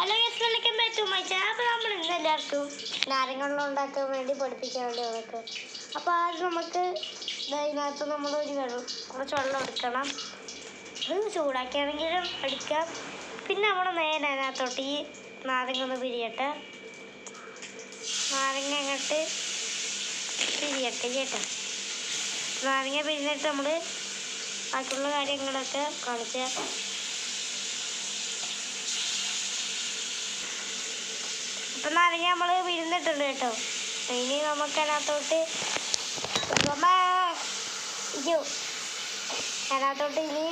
Hello ഗസ്റ്റിലേക്കും പറ്റും അപ്പോൾ നമ്മൾ ഇന്ന് എല്ലാവർക്കും നാരങ്ങ വെള്ളം ഉണ്ടാക്കാൻ വേണ്ടി പഠിപ്പിക്കാൻ വേണ്ടി വന്നിട്ട് അപ്പോൾ ആദ്യം നമുക്ക് ഇതിനകത്ത് നമ്മൾ കുറച്ച് വെള്ളം എടുക്കണം. അത് ചൂടാക്കിയാണെങ്കിലും അടിക്കാം. പിന്നെ നമ്മൾ നേരെ അതിനകത്തോട്ട് ഈ നാരങ്ങ ഒന്ന് പിരിയട്ടെ. നാരങ്ങ അങ്ങോട്ട് പിരിയട്ടെ കേട്ടോ. നാരങ്ങ പിരിഞ്ഞിട്ട് നമ്മൾ ബാക്കിയുള്ള കാര്യങ്ങളൊക്കെ കാണിച്ച് ഇപ്പം നാരങ്ങ നമ്മൾ പിരിഞ്ഞിട്ടുണ്ട് കേട്ടോ. ഇനി നമുക്ക് അതിനകത്തോട്ട് അതിനകത്തോട്ട് ഇനി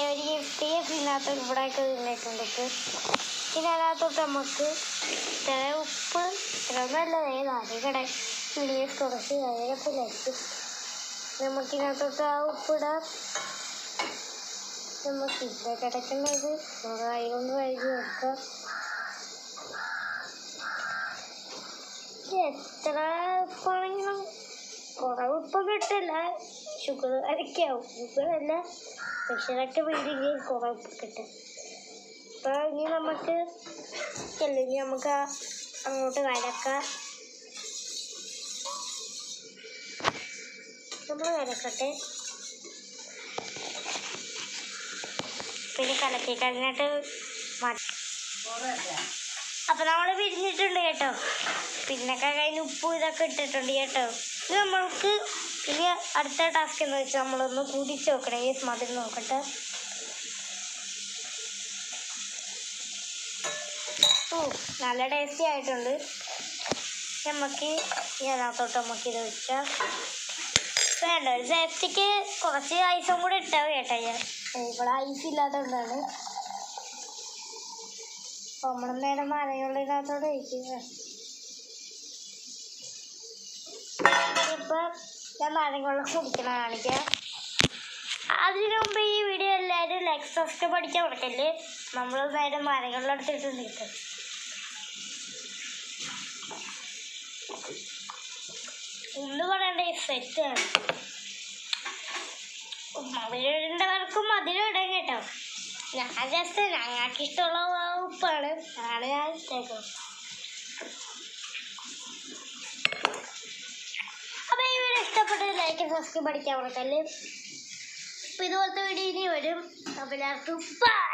ഒരു ഗിഫ്റ്റ് ഇതിനകത്തോട്ട് ഇവിടെയൊക്കെ നിന്നിട്ടുണ്ട്. പിന്നെ അതിനകത്തോട്ട് നമുക്ക് ചില ഉപ്പ് ചിലതല്ലേ നാരങ്ങയുടെ പിടിയെ കുറച്ച് വേഗത്തിലായിരിക്കും. നമുക്കിതിനകത്തോട്ട് ആ ഉപ്പിടാം. നമുക്ക് ഇവിടെ കിടക്കുന്നത് കൈകൊണ്ട് കഴുകി വെക്കാം. എത്ര ഉപ്പാണെങ്കിലും കുറേ ഉപ്പ് കിട്ടില്ല. ഷുഗർ അരക്കാവും. ഷുഗറല്ല പ്രഷറൊക്കെ വീടില്ലെങ്കിൽ കുറേ ഉപ്പ് കിട്ടും. അപ്പോൾ ഇനി നമുക്ക് അല്ലെങ്കിൽ നമുക്ക് അങ്ങോട്ട് വരക്കാം. നമ്മൾ വരക്കട്ടെ. പിന്നെ കലക്കി കഴിഞ്ഞിട്ട് അപ്പം നമ്മൾ പിരിഞ്ഞിട്ടുണ്ട് കേട്ടോ. പിന്നൊക്കെ കഴിഞ്ഞ് ഉപ്പും ഇതൊക്കെ ഇട്ടിട്ടുണ്ട് കേട്ടോ. ഇത് നമ്മൾക്ക് ഇനി അടുത്ത ടാസ്ക് എന്ന് വെച്ചാൽ നമ്മളൊന്ന് കുടിച്ച് നോക്കണം. ഈ മധുരം നോക്കട്ടെ. നല്ല ടേസ്റ്റി ആയിട്ടുണ്ട്. നമുക്ക് ഇതിനകത്തോട്ട് നമുക്കിത് വെച്ചാൽ വേണ്ട ഒരു സേഫ്റ്റിക്ക് കുറച്ച് ഐസും കൂടെ ഇട്ടാവും കേട്ടോ. ഞാൻ ഇവിടെ ഐസ് ഇല്ലാത്തതുകൊണ്ടാണ്. അപ്പോൾ നമ്മൾ നേരെ നാരങ്ങയുള്ളതിനകത്തോട്ട് ഒഴിക്കുക. ഇപ്പം ഞാൻ നാരങ്ങ കുടിക്കണം കാണിക്കാം. അതിനു മുമ്പ് ഈ വീഡിയോ എല്ലാവരും ലൈക്ക് സബ്സ്ക്രൈബ് പഠിക്കാൻ കൊടുക്കല്ലേ. നമ്മൾ നേരെ നാരങ്ങ എടുത്തിട്ടുണ്ട് കിട്ടും. ഒന്ന് പറയണ്ട സെറ്റാണ്. മധുരമുള്ളവർക്കും മധുരം ഇടാൻ കേട്ടോ. ഞാൻ ജസ്റ്റ് ഞങ്ങൾക്ക് ഇഷ്ടമുള്ള ഉപ്പാണ് അതാണ് ഞാൻ ഇട്ടേക്കും. അപ്പോൾ ഈ വീഡിയോ ഇഷ്ടപ്പെട്ടത് ലൈക്ക് സബ്സ്ക്രൈബ് പഠിക്കാൻ കൊടുക്കല്ലേ. അപ്പോൾ ഇതുപോലത്തെ വീഡിയോ ഇനി വരും. അപ്പോൾ എല്ലാവർക്കും ബൈ.